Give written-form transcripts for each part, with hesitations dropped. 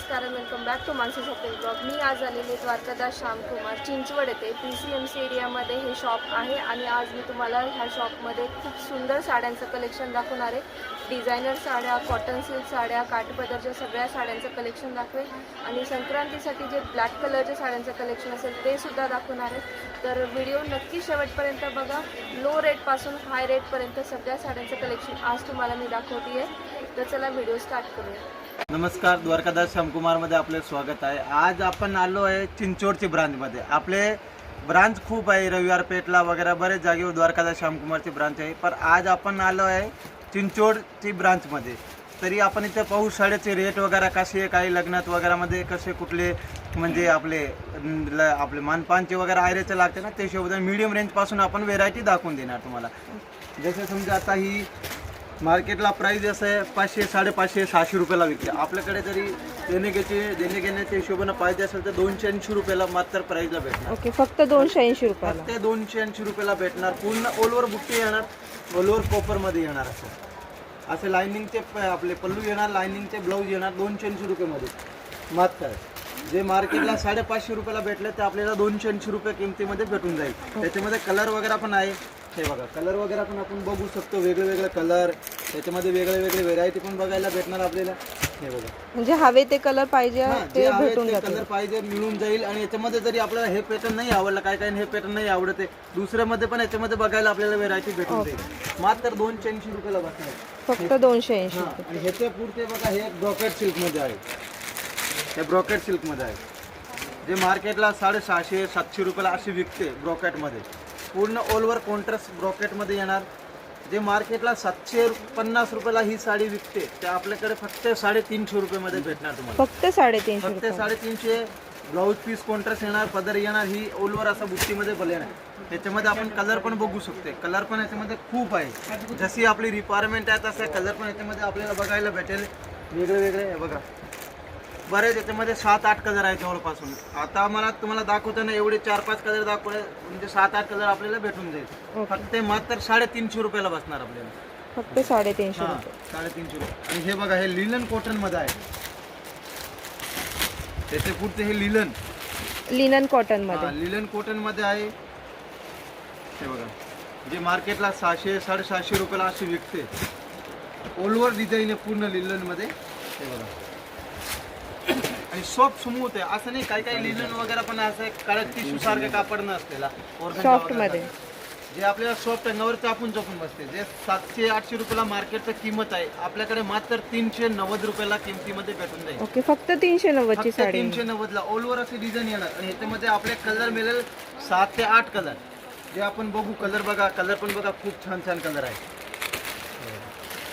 नमस्कार आणि welcome back to Mansi shopping blog. मी आज आलेले द्वारकादास श्यामकुमार चिंचवड येथे PCMC एरियामध्ये हे शॉप आहे आणि आज मी तुम्हाला ह्या शॉपमध्ये खूप सुंदर साड्यांचं कलेक्शन दाखवणार आहे. डिझायनर साड्या, कॉटन सिल्क साड्या, काठपदरच्या सगळ्या साड्यांचं कलेक्शन दाखवेल आणि संक्रांतीसाठी जे ब्लॅक कलरच्या साड्यांचं कलेक्शन असेल ते सुद्धा दाखवणार आहे. तर व्हिडिओ नक्की शेवटपर्यंत बघा. लो रेटपासून हाय रेटपर्यंत सगळ्या साड्यांचं कलेक्शन आज तुम्हाला मी दाखवते आहे. तर चला व्हिडिओ स्टार्ट करूया. नमस्कार, द्वारकादास श्यामकुमारमध्ये आपले स्वागत आहे. आज आपण आलो आहे चिंचवडची ब्रांचमध्ये. आपले ब्रांच खूप आहे, रविवार पेठला वगैरे बरेच जागेवर द्वारकादास श्यामकुमारची ब्रांच आहे, पण आज आपण आलो आहे चिंचवडची ब्रांचमध्ये. तरी आपण इथे पाहू साड्याचे रेट वगैरे कसे, काही लग्नात वगैरेमध्ये कसे कुठले म्हणजे आपले मानपानचे वगैरे आयरेचे लागते ना, ते हिशोबाने मीडियम रेंजपासून आपण व्हेरायटी दाखवून देणार तुम्हाला. जसे समजा आता ही मार्केटला प्राईस असं आहे 500, 550, 600 रुपयाला विकते. आपल्याकडे जरी देणे घेण्याच्या हिशोबाने पाहिजे असेल तर 280 रुपयाला मात्र प्राईजला भेटणार. ओके, फक्त 280 रुपयाला. फक्त 280 रुपयाला भेटणार. पूर्ण ऑल ओव्हर बुट्टी येणार, ऑल ओव्हर कॉपरमध्ये येणार. असे लायनिंगचे आपले पल्लू येणार, लायनिंगचे ब्लाऊज येणार 280 रुपयामध्ये मात्र. जे मार्केटला 550 रुपयाला भेटले ते आपल्याला 280 रुपये किमतीमध्ये भेटून जाईल. त्याच्यामध्ये कलर वगैरे पण आहे. हे बघा, कलर वगैरे पण आपण बघू शकतो, वेगळे कलर, त्याच्यामध्ये वेगळे व्हेरायटी पण बघायला भेटणार आपल्याला. हे बघा, म्हणजे हवे ते कलर पाहिजे ते भेटून जातील. कलर पाहिजे मिळून जाईल. आणि याच्यामध्ये जरी आपल्याला हे पॅटर्न नाही आवडलं, काय हे पॅटर्न नाही आवडते, दुसऱ्यामध्ये पण याच्यामध्ये बघायला आपल्याला व्हेरायटी भेटून जाईल. मात्र 280 रुपयाला बसणार, फक्त 280. आणि ह्याचे पुढचे बघा, हे ब्रॉकेट सिल्कमध्ये आहे. हे ब्रॉकेट सिल्कमध्ये आहे, जे मार्केटला 650, 700 रुपयाला अशी विकते. ब्रॉकेटमध्ये पूर्ण ऑल ओव्हर कॉन्ट्रास्ट ब्रॉकेटमध्ये येणार. जे मार्केटला 750 रुपयाला ही साडी विकते ते आपल्याकडे फक्त 350 रुपयामध्ये भेटणार तुम्हाला. फक्त 350. फक्त 350. ब्लाऊज पीस कॉन्ट्रास्ट येणार, पदर येणार, ही ऑल ओव्हर असा बुट्टीमध्ये बलेणार. त्याच्यामध्ये आपण कलर पण बघू शकते. कलर पण याच्यामध्ये खूप आहे. जशी आपली रिक्वायरमेंट आहे तसे कलर पण याच्यामध्ये आपल्याला बघायला भेटेल. वेगळे हे बघा, बरेच याच्यामध्ये 7-8 कलर आहे जवळपासून. आता मला तुम्हाला दाखवताना एवढे 4-5 कलर दाखवले, म्हणजे 7-8 कलर आपल्याला भेटून जाईल. फक्त मात्र 350 रुपयाला बसणार आपल्याला. फक्त 350 रुपये. 350 रुपये. आणि हे बघा, हे लिलन कॉटन मध्ये आहे. त्याचे पुढचे हे लिलन कॉटन मध्ये, लिलन कॉटन मध्ये आहे. हे बघा, जे मार्केटला 600, 750 रुपयाला अशी विकते. ऑल ओव्हर डिझाईन आहे पूर्ण लिलन मध्ये. हे बघा, आणि सॉफ्ट स्मूथ आहे. असं नाही काही लिलन वगैरे पण असं कडक टिश्यू सारखं कापड नसलेला, सॉफ्ट मध्ये, जे आपल्याला सॉफ्ट अंगावर चापून बसते. जे 700-800 रुपयाला मार्केटची किंमत आहे, आपल्याकडे मात्र 390 रुपयाला किमतीमध्ये भेटून जाईल. ओके, फक्त 390 ची साडी. 390 ला ऑल ओव्हर असे डिझाईन येणार. आणि ह्याच्यामध्ये आपले कलर मिळेल 7 ते 8 कलर, जे आपण बघू. कलर बघा, कलर पण बघा, खूप छान कलर आहे.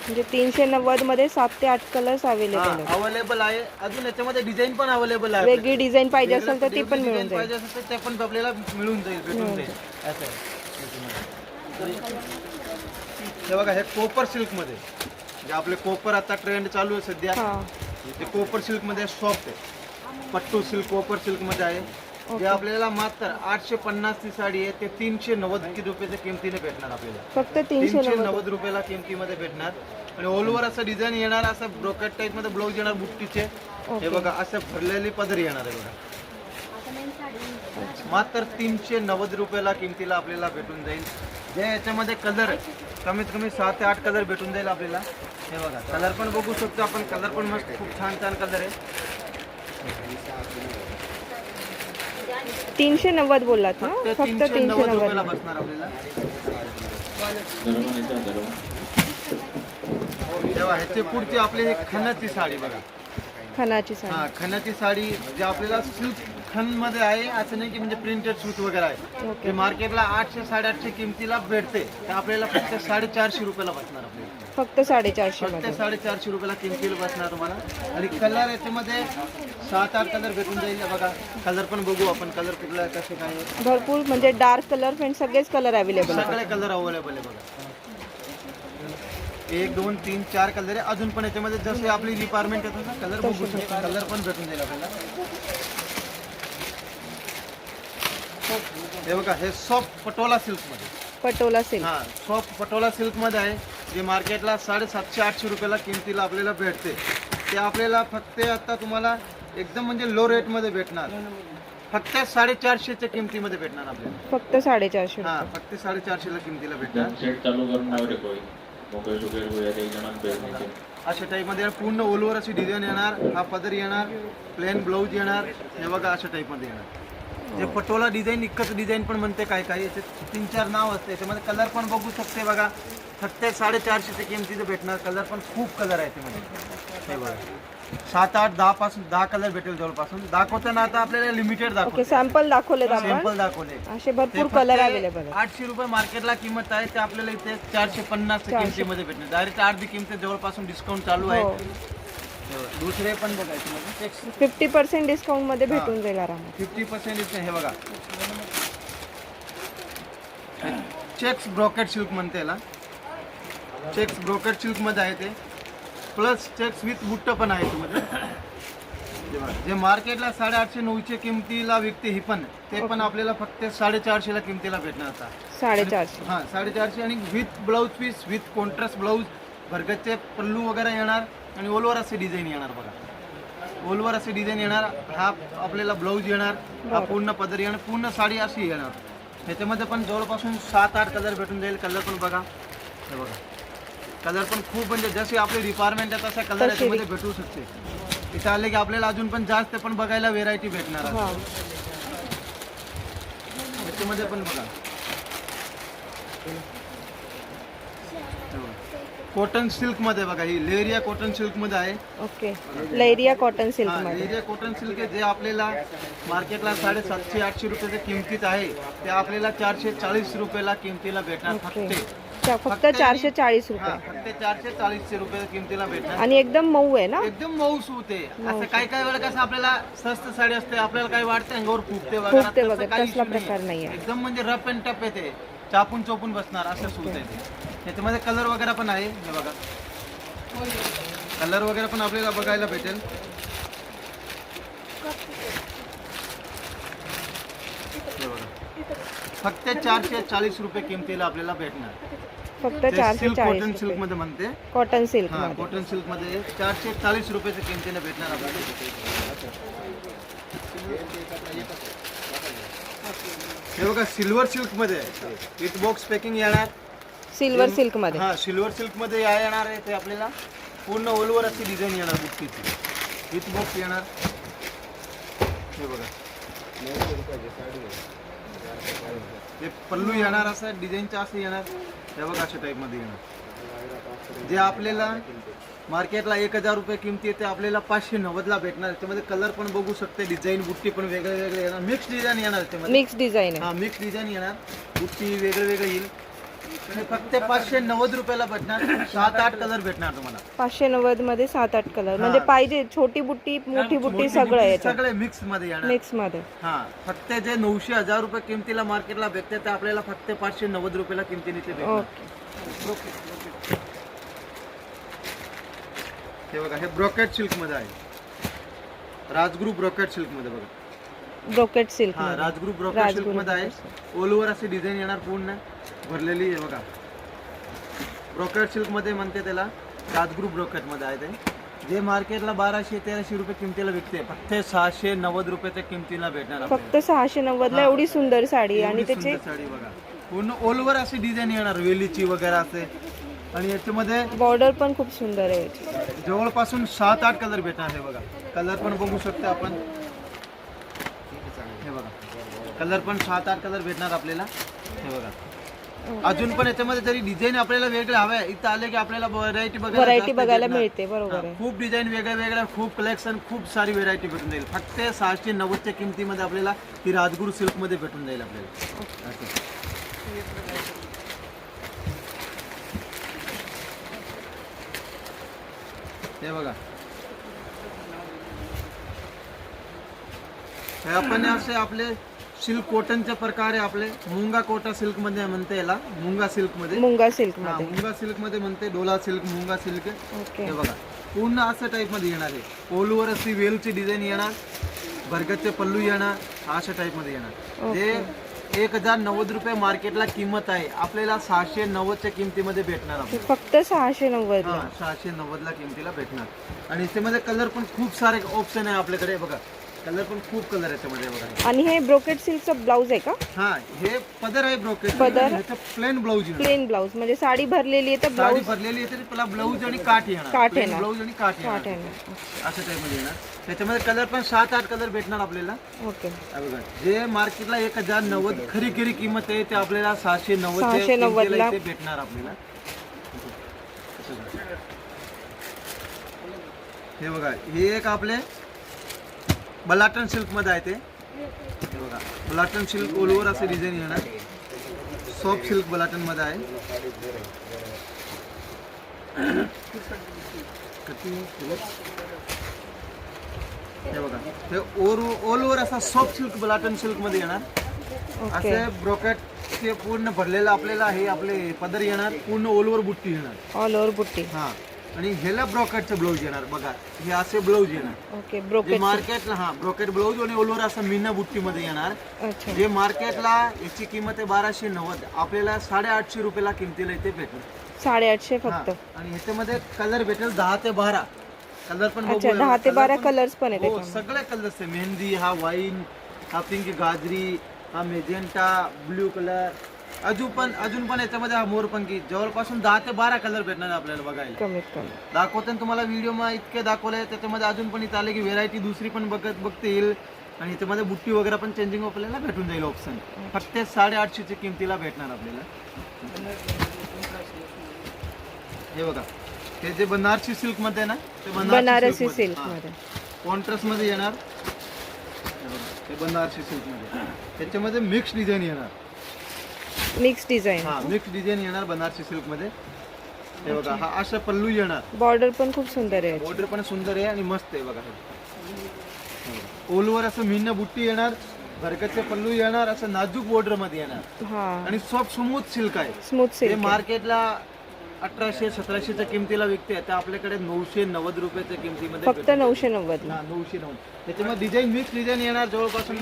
म्हणजे 390 मध्ये 7 ते 8 कलर्स अवेलेबल आहे. अजून याच्यामध्ये डिझाइन पण अवेलेबल आहे. वेगळी डिझाईन पाहिजे असेल तर ती पण मिळून जाईल. पाहिजे असेल तर ते पण आपल्याला मिळून जाईल, भेटून जाईल. असं आहे. हे बघा, हे कोपर सिल्क मध्ये, जे आपले कोपर आता ट्रेंड चालू आहे सध्या, ते कोपर सिल्क मध्ये सॉफ्ट आहे. पट्टू सिल्क कोपर सिल्क मध्ये आहे. जे आपल्याला मात्र 850 ची साडी आहे ते 390 रुपयाच्या किमतीने भेटणार आपल्याला. फक्त 390 रुपयाला किमतीमध्ये भेटणार. आणि ऑल ओव्हर असं डिझाईन येणार, असं ब्रोकेट टाईप मध्ये ब्लाऊज येणार बुट्टीचे. हे बघा, असं भरलेली पदर येणार आहे बघा. मात्र 390 रुपयाला किमतीला आपल्याला भेटून जाईल. जे याच्यामध्ये कलर कमीत कमी 7 ते 8 कलर भेटून जाईल आपल्याला. हे बघा, कलर पण बघू शकतो आपण. कलर पण मस्त, खूप छान कलर आहे. 390 बोललात ना? फक्त 390 रुपयाला बसणार आपल्याला. तेव्हा ह्याचे पुढची आपली एक खणाची साडी बघा. खणाची साडी. खणाची साडी जे आपल्याला सिल्क खण मध्ये आहे, असं नाही की म्हणजे प्रिंटेड सूट वगैरे आहे. ते मार्केटला 800-850 किमतीला भेटते, ते आपल्याला फक्त 450 रुपयाला बसणार आपल्याला. फक्त 450. फक्त 450 रुपयाला किमतीला बसणार तुम्हाला. आणि कलर याच्यामध्ये 7-8 कलर भेटून जाईल. बघा, कलर पण बघू आपण, कलर कुठला कसे काय. भरपूर म्हणजे डार्क कलर पण सगळेच कलर अवेलेबल आहे. सगळे कलर अवेलेबल आहे बघा. 1, 2, 3, 4 कलर आहे. अजून पण याच्यामध्ये जसे आपली रिक्वायरमेंट येतात ना, कलर बघू शकतो. कलर पण भेटून जाईल आपल्याला. हे बघा, हे सॉफ्ट पटोला सिल्क मध्ये. Patola silk. Soft Patola silk मध्ये आहे, जे मार्केटला 750-800 रुपयाला किमतीला आपल्याला भेटते. ते आपल्याला फक्त आता तुम्हाला एकदम म्हणजे लो रेट मध्ये भेटणार. फक्त 450च्या किमतीमध्ये भेटणार आपल्याला. फक्त 450 हा रुपये. फक्त 450ला किमतीला भेटणार. सेट चालू करून नाव रे कोई मोबाईल वगैरे वगैरे एक जणांना पेरण्याचे अशा टाईप मध्ये पूर्ण ओलवर अशी डिझाईन येणार. हा पदर येणार, प्लेन ब्लाऊज येणार. हे बघा अशा टाईप मध्ये येणार. जे पटोला डिझाईन इक्कच डिझाईन पण म्हणते काय काय, याचे 3-4 नाव असते. त्यामध्ये कलर पण बघू शकते बघा. फक्त 450च्या किमतीचं भेटणार. कलर पण खूप कलर आहे त्यामध्ये. हे बघा 7, 8, 10 पासून 10 कलर भेटेल जवळपासून. दाखवताना आता आपल्याला लिमिटेड ओके, दाखवतो. सॅम्पल दाखवलेत आपण. सॅम्पल दाखवले. असे भरपूर कलर अवेलेबल आहेत. 800 रुपये मार्केटला किंमत आहे, ते आपल्याला इथे 450 किमतीमध्ये भेटणार. डायरेक्ट अर्धी किंमत जवळपासून डिस्काउंट चालू आहे. हो. दुसरे पण बघायचे म्हणजे 50% डिस्काउंट मध्ये भेटून जाईल आरामात. 50% डिस्काउंट. हे बघा चेक्स ब्रोकेट सिल्क म्हणते याला. चेक्स ब्रोकेट सिल्क मध्ये आहे ते. प्लस चेक्स विथ बुट्ट पण आहे त्यामध्ये. जे मार्केटला 850-900 किमतीला विकते ही पण, ते पण आपल्याला फक्त 450ला किमतीला भेटणार आता. 450. हा 450 आणि with blouse piece, with contrast blouse, भरगतचे पल्लू वगैरे येणार आणि ओलवर असे डिझाईन येणार बघा. ओलवर असे डिझाईन येणार. हा आपल्याला ब्लाऊज येणार. हा पूर्ण पदर येणार. पूर्ण साडी अशी येणार. ह्याच्यामध्ये पण जवळपासून 7-8 कलर भेटून जाईल. कलर पण बघा. हे बघा कलर पण खूप म्हणजे जसे आपले रिक्वायरमेंट आहे तसा कलर याच्यामध्ये भेटू शकते. इथं आले की आपल्याला अजून पण जास्त पण बघायला व्हेरायटी भेटणार आहे. हा. याच्यामध्ये पण बघा कॉटन सिल्क मध्ये बघा. ही लेरिया कॉटन सिल्क मध्ये आहे. ओके, लेरिया कॉटन सिल्क हा, मध्ये. लेरिया कॉटन सिल्क आहे. जे आपल्याला मार्केटला 750-800 रुपयाच्या किमतीत आहे, ते आपल्याला 440 रुपयाला किमतीला भेटणार. ओके. फक्त फक्त 440 हा, रुपये. फक्त 440 रुपयाच्या किमतीला भेटणार. आणि एकदम मऊ आहे ना. एकदम मऊ सूत आहे. असं काही काही वेळा कसं आपल्याला स्वस्त साडी असते, आपल्याला काही वाटतं अंगावर फुगते फुगते वगैरे, वगैरे, तसं काही तसला issue नाही. प्रकार नाहीये. एकदम म्हणजे रफ अँड टफ आहे ते. चापून चोपून बसणार असं सूत आहे ते. त्याच्यामध्ये कलर वगैरे पण आहे. हे बघा कलर वगैरे पण आपल्याला बघायला भेटेल. हे बघा. फक्त 440 रुपये किमतीला आपल्याला भेटणार. फक्त सिल्क 440 कॉटन सिल्क रुपये. मध्ये म्हणते. कॉटन सिल्क हा मध्ये. कॉटन सिल्क मध्ये 440 रुपयाच्या किमतीने भेटणार आपल्याला. हे बघा सिल्वर सिल्क मध्ये विथ बॉक्स पॅकिंग येणार. सिल्वर सिल्क मध्ये. हा सिल्वर सिल्क मध्ये येणार आहे ते. आपल्याला पूर्ण ओलवर अशी डिझाईन येणार बुट्टीची. विथ बॉक्स येणार. हे बघा हे पल्लू येणार. असं डिझाईनचं असं येणार. हे बघा अशा टाईप मध्ये येणार. जे आपल्याला मार्केटला 1000 रुपये किमती आहे, ते आपल्याला 590ला भेटणार. त्यामध्ये कलर पण बघू शकते. डिझाईन बुट्टी पण वेगळे वेगळे येणार. मिक्स डिझाईन येणार त्यामध्ये. मिक्स डिझाईन आहे. हा मिक्स डिझाईन येणार. बुट्टी वेगळे वेगळे येईल. आणि फक्त 590 रुपयाला भेटणार. 7-8 कलर भेटणार तुम्हाला. 590 मध्ये 7-8 कलर. म्हणजे पाहिजे छोटी बुट्टी मोठी बुट्टी सगळं बुट्टी याच्यात सगळे मिक्स मध्ये येणार. मिक्स मध्ये. हा फक्त जे 900-1000 रुपये किमतीला मार्केटला भेटते, ते आपल्याला फक्त 590 रुपयाला किमतीने ते भेटणार. ओके. हे बघा हे ब्रोकेट सिल्क मध्ये आहे. राजगुरू ब्रोकेट सिल्क मध्ये बघा. ब्रोकेट सिल्क हा मध्ये. राजगुरू ब्रोकेट सिल्क मध्ये आहे. ओलवर अशी डिझाईन येणार पूर्ण भरलेली. हे बघा ब्रोकेट सिल्क मध्ये म्हणते त्याला. राजगुरू ब्रोकेट मध्ये आहे ते. जे मार्केटला 1200-1300 रुपये किमतीला विकते, फक्त 690 रुपयाच्या किमतीला भेटणार आपल्याला. फक्त 690 ला एवढी सुंदर साडी. आणि एवढी त्याचे सुंदर साडी बघा. पूर्ण ओलवर अशी डिझाईन येणार वेलीची वगैरे असे. आणि याच्यामध्ये बॉर्डर पण खूप सुंदर आहे याची. जवळपासून 7-8 कलर भेटणार. हे बघा कलर पण बघू शकतो आपण. हे बघा कलर पण 7-8 कलर भेटणार आपल्याला. हे बघा अजून पण याच्यामध्ये जरी डिझाईन आपल्याला वेगळे हवे, इथं आले की आपल्याला व्हरायटी बघायला मिळते. बरोबर आहे. खूप डिझाईन वेगळ्या वेगळ्या, खूप कलेक्शन, खूप सारी व्हेरायटी भेटून जाईल. फक्त 690च्या किमतीमध्ये आपल्याला ती राजगुरू सिल्क मध्ये भेटून जाईल आपल्याला. हे बघा हे आपण असे आपले सिल्क कॉटनच्या प्रकारे आपले मुंगा कोटा सिल्क मध्ये म्हणते याला. मुंगा सिल्क मध्ये. मुंगा सिल्क हा मध्ये. मुंगा सिल्क मध्ये म्हणते. डोला सिल्क, मुंगा सिल्क. ओके. हे बघा पूर्ण असं टाईप मध्ये येणार आहे. ओलवर अशी वेलची डिझाईन येणार. भरगतचे पल्लू येणार. अशा टाईप मध्ये येणार. जे 1090 रुपये मार्केटला किंमत आहे, आपल्याला 690च्या किमतीमध्ये भेटणार हे आपल्याला. फक्त 690 ला. 690 ला किमतीला भेटणार. आणि याच्यामध्ये कलर पण खूप सारे ऑप्शन आहे आपल्याकडे बघा. कलर पण खूप कलर याच्यामध्ये बघा. आणि हे ब्रोकेट सिल्कचं ब्लाऊज आहे का? हा, हे पदर आहे ब्रोकेट. पदर. ह्याचं प्लेन ब्लाऊज येणार. प्लेन ब्लाऊज म्हणजे साडी भरलेली आहे तर साडी ब्लाऊज भरलेली आहे तरी त्याला ब्लाऊज आणि काठ येणार. काठ येणार. ब्लाऊज आणि काठ काठ येणार. आहे. अशा टाइप मध्ये येणार. त्याच्यामध्ये कलर पण 7-8 कलर भेटणार आपल्याला. ओके. हा बघा, जे मार्केटला 1090 खरी किंमत आहे ते आपल्याला 690 690 ला भेटणार आपल्याला. हे बघा, हे एक आपले बलाटन सिल्क मध्ये आहे ते. हे बघा, बलाटन सिल्क ऑल ओव्हर असे डिझाईन येणार. सॉफ्ट सिल्क बलाटन मध्ये आहे. हे बघा, हे ऑल ओव्हर असा सॉफ्ट सिल्क बलाटन सिल्क मध्ये येणार. ओके. असे ब्रोकेट ते पूर्ण भरलेलं आपल्याला हे आपले पदर येणार. पूर्ण ऑल ओव्हर बुट्टी येणार. ऑल ओव्हर बुट्टी. हा, आणि ह्याला ब्रोकेटचं ब्लाऊज येणार. बघा, हे असे ब्लाऊज येणार. ओके. जे ब्रोकेट. मार्केटला ब्रोकेट ब्लाऊज आणि ऑल ओव्हर असं मीना बुट्टी मध्ये येणार. अच्छा. जे मार्केटला याची किंमत आहे 1290, आपल्याला 850 रुपयाला किमतीला इथे भेटेल. 850 हा, फक्त. आणि ह्याच्यामध्ये कलर भेटेल 10 ते 12 कलर पण अच्छा, बघू. 10 ते 12 पण- कलर्स पण आहेत हो, त्याच्यामध्ये. सगळे कलर्स आहे. मेहंदी, हा वाईन, हा पिंक गाजरी, हा मेजेंटा, ब्ल्यू कलर, अजून पण याच्यामध्ये हा मोरपंखी. जवळपासून 10 ते 12 कलर भेटणार आहे आपल्याला बघायला. कमीत कमी. दाखवताना तुम्हाला व्हिडिओ मध्ये इतके दाखवले, त्याच्यामध्ये अजून पण इथं आले की व्हेरायटी दुसरी पण बघता येईल. आणि याच्यामध्ये बुट्टी वगैरे पण चेंजिंग आपल्याला भेटून जाईल ऑप्शन. फक्त 850च्या किमतीला भेटणार आपल्याला. हे बघा, हे जे बनारसी सिल्क मध्ये ना, ते बनारसी सिल्क मध्ये. कॉन्ट्रास्ट मध्ये येणार. हे बघा, हे बनारसी सिल्क मध्ये. त्याच्यामध्ये मिक्स डिझाईन येणार. Mix design. हा, मिक्स डिझाईन येणार बनारसी सिल्क मध्ये. हे बघा, हा असा पल्लू येणार. बॉर्डर पण खूप सुंदर आहे. बॉर्डर पण सुंदर आहे आणि मस्त आहे बघा. ऑल ओव्हर असं मीना बुट्टी येणार. भरकतचे पल्लू येणार. असं नाजूक बॉर्डर मध्ये येणार. हा. आणि सॉफ्ट स्मूथ सिल्क आहे. स्मूथ ते सिल्क. मार्केटला 1800-1700च्या किमतीला विकते, आता आपल्याकडे 990 रुपयाच्या किमतीमध्ये फक्त 990 ला. 990. त्याच्यामध्ये डिझाईन मिक्स डिझाईन येणार. जवळपासून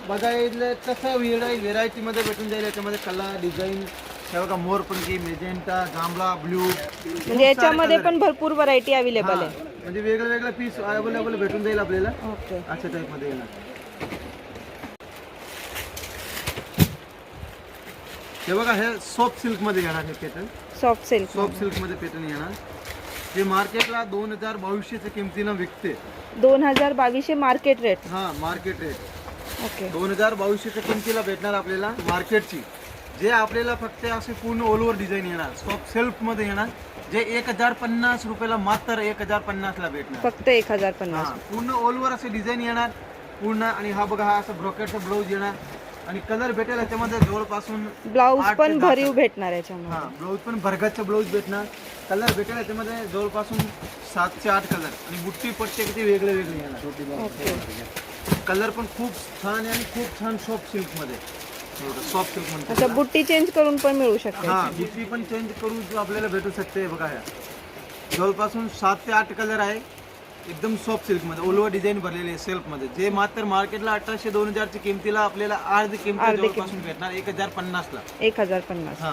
बघायला कसं व्हेरायटी मध्ये भेटून जाईल. याच्यामध्ये कलर डिझाईन हे बघा, मोरपंखी, मेजेंटा, जांभळा, ब्ल्यू. म्हणजे याच्यामध्ये पण भरपूर व्हरायटी अवेलेबल आहे. म्हणजे वेगळे पीस अवेलेबल भेटून जाईल आपल्याला. ओके. अशा टाइप मध्ये येणार. हे बघा, हे सॉफ्ट सिल्क मध्ये येणार. हे pattern soft silk. Soft silk मध्ये पॅटर्न येणार. जे मार्केटला 2022च्या किमतीनं विकते. 2022 मार्केट रेट. हा, मार्केट रेट ओके. 2022च्या किमतीला भेटणार आपल्याला मार्केटची. जे आपल्याला फक्त असे पूर्ण ऑल ओव्हर डिझाईन येणार. सॉफ्ट सिल्क मध्ये येणार. जे 1050 रुपयाला, मात्र 1050 ला भेटणार. फक्त 1050. हा, पूर्ण ऑल ओव्हर असे डिझाईन येणार पूर्ण. आणि हा बघा, हा असं ब्रोकेटचा ब्लाऊज येणार. आणि कलर भेटेल याच्यामध्ये जवळपासून ब्लाऊज 8 ते पण 10 भरीव कलर. भेटणार याच्यामध्ये. हा, ब्लाऊज पण भरगतचं ब्लाऊज भेटणार. कलर भेटेल याच्यामध्ये जवळपासून 7 ते 8 कलर. आणि बुट्टी पट्टे किती वेगळे येणार. ओके. कलर पण खूप छान आहे आणि खूप छान सॉफ्ट सिल्क मध्ये. सॉफ्ट सिल्क अच्छा, म्हणतात. बुट्टी चेंज करून पण मिळू शकते. हा, बुट्टी पण चेंज करून आपल्याला भेटू शकते. बघा, ह्या जवळपासून 7 ते 8 कलर आहे. एकदम सॉफ्ट सिल्क मध्ये ऑल ओव्हर डिझाईन भरलेले आहे सेल्फ मध्ये. जे मात्र मार्केटला 1800-2000ची किमतीला आपल्याला अर्धी किमती जवळपासून भेटणार 1050 ला. 1050. हा.